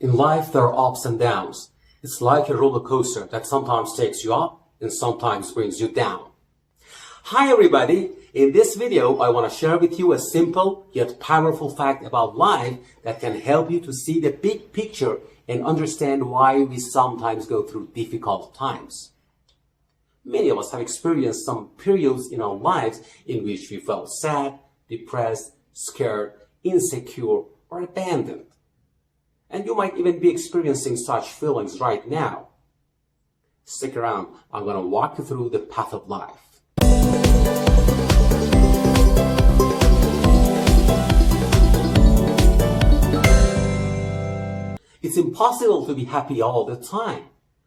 In life, there are ups and downs. It's like a roller coaster that sometimes takes you up and sometimes brings you down. Hi everybody! In this video, I want to share with you a simple yet powerful fact about life that can help you to see the big picture and understand why we sometimes go through difficult times. Many of us have experienced some periods in our lives in which we felt sad, depressed, scared, insecure, or abandoned. And you might even be experiencing such feelings right now. Stick around, I'm going to walk you through the path of life. It's impossible to be happy all the time.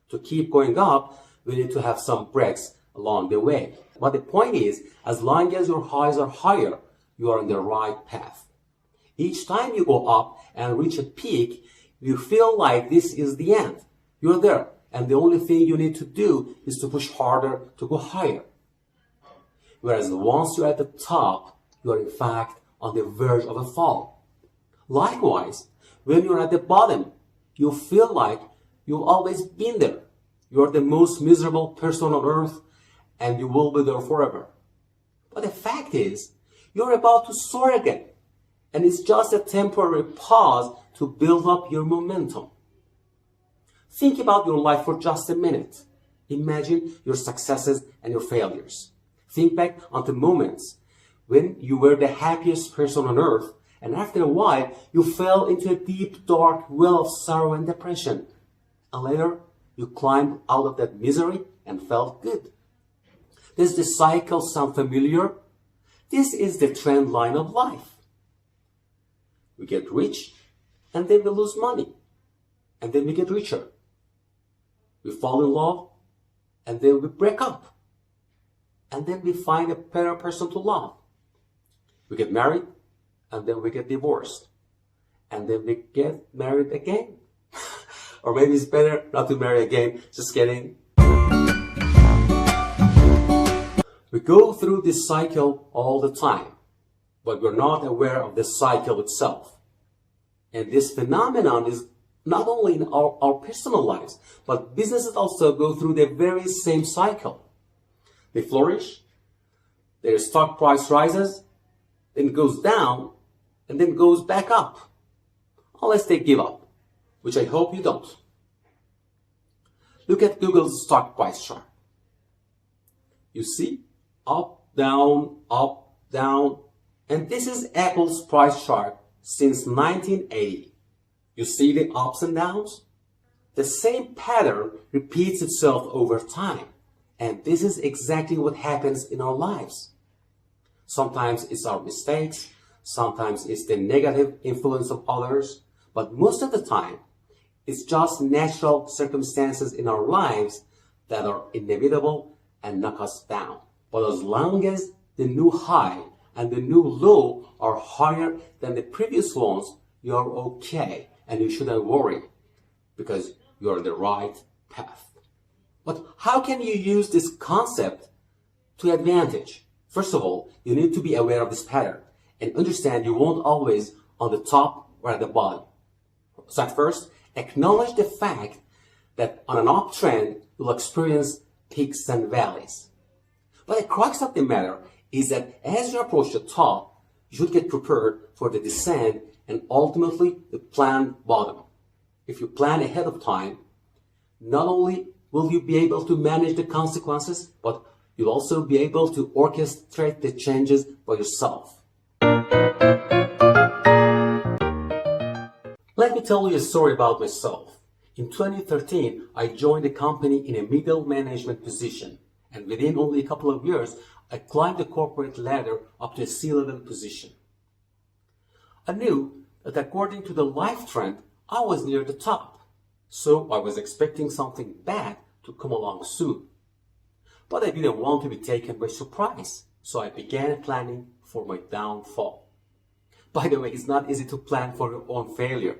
To keep going up, we need to have some breaks along the way. But the point is, as long as your highs are higher, you are on the right path. Each time you go up and reach a peak, you feel like this is the end. You're there, and the only thing you need to do is to push harder to go higher. Whereas once you're at the top, you are in fact on the verge of a fall. Likewise, when you're at the bottom, you feel like you've always been there. You're the most miserable person on earth, and you will be there forever. But the fact is, you're about to soar again, and it's just a temporary pause to build up your momentum. Think about your life for just a minute. Imagine your successes and your failures. Think back on the moments when you were the happiest person on earth, and after a while, you fell into a deep, dark well of sorrow and depression. And later, you climbed out of that misery and felt good. Does the cycle sound familiar? This is the trend line of life. We get rich, and then we lose money, and then we get richer. We fall in love, and then we break up, and then we find a better person to love. We get married, and then we get divorced, and then we get married again. Or maybe it's better not to marry again, just kidding. We go through this cycle all the time, but we're not aware of the cycle itself. And this phenomenon is not only in our personal lives, but businesses also go through the very same cycle. They flourish, their stock price rises, then goes down, and then goes back up. Unless they give up, which I hope you don't. Look at Google's stock price chart. You see, up, down, and this is Apple's price chart since 1980. You see the ups and downs? The same pattern repeats itself over time, and this is exactly what happens in our lives. Sometimes it's our mistakes, sometimes it's the negative influence of others, but most of the time, it's just natural circumstances in our lives that are inevitable and knock us down. But as long as the new high and the new low are higher than the previous ones, you're okay and you shouldn't worry because you're on the right path. But how can you use this concept to advantage? First of all, you need to be aware of this pattern and understand you won't always on the top or at the bottom. So at first, acknowledge the fact that on an uptrend, you'll experience peaks and valleys. But the crux of the matter is that as you approach the top, you should get prepared for the descent and ultimately the planned bottom. If you plan ahead of time, not only will you be able to manage the consequences, but you'll also be able to orchestrate the changes by yourself. Let me tell you a story about myself. In 2013, I joined a company in a middle management position, and within only a couple of years, I climbed the corporate ladder up to a C-level position. I knew that according to the life trend, I was near the top, so I was expecting something bad to come along soon. But I didn't want to be taken by surprise, so I began planning for my downfall. By the way, it's not easy to plan for your own failure.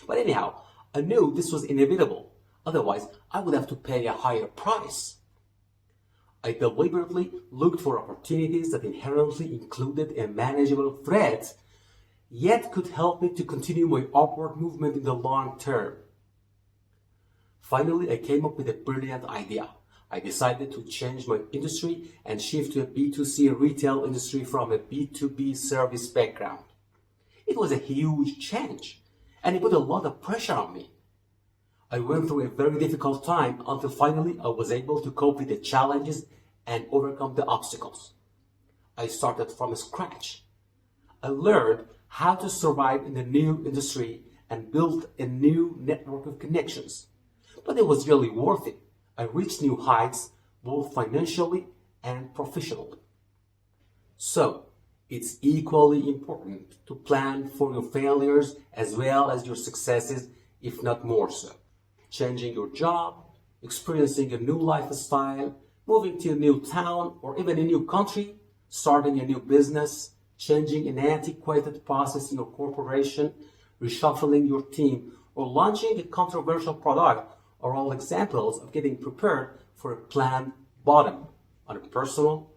But anyhow, I knew this was inevitable. Otherwise, I would have to pay a higher price. I deliberately looked for opportunities that inherently included a manageable threat yet could help me to continue my upward movement in the long term. Finally, I came up with a brilliant idea. I decided to change my industry and shift to a B2C retail industry from a B2B service background. It was a huge change, and it put a lot of pressure on me. I went through a very difficult time until finally I was able to cope with the challenges and overcome the obstacles. I started from scratch. I learned how to survive in the new industry and built a new network of connections. But it was really worth it. I reached new heights, both financially and professionally. So, it's equally important to plan for your failures as well as your successes, if not more so. Changing your job, experiencing a new lifestyle, moving to a new town or even a new country, starting a new business, changing an antiquated process in your corporation, reshuffling your team, or launching a controversial product are all examples of getting prepared for a planned bottom on a personal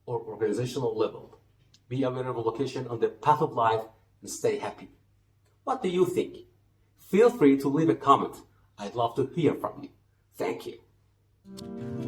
or organizational level. Be aware of the location on the path of life and stay happy. What do you think? Feel free to leave a comment. I'd love to hear from you. Thank you.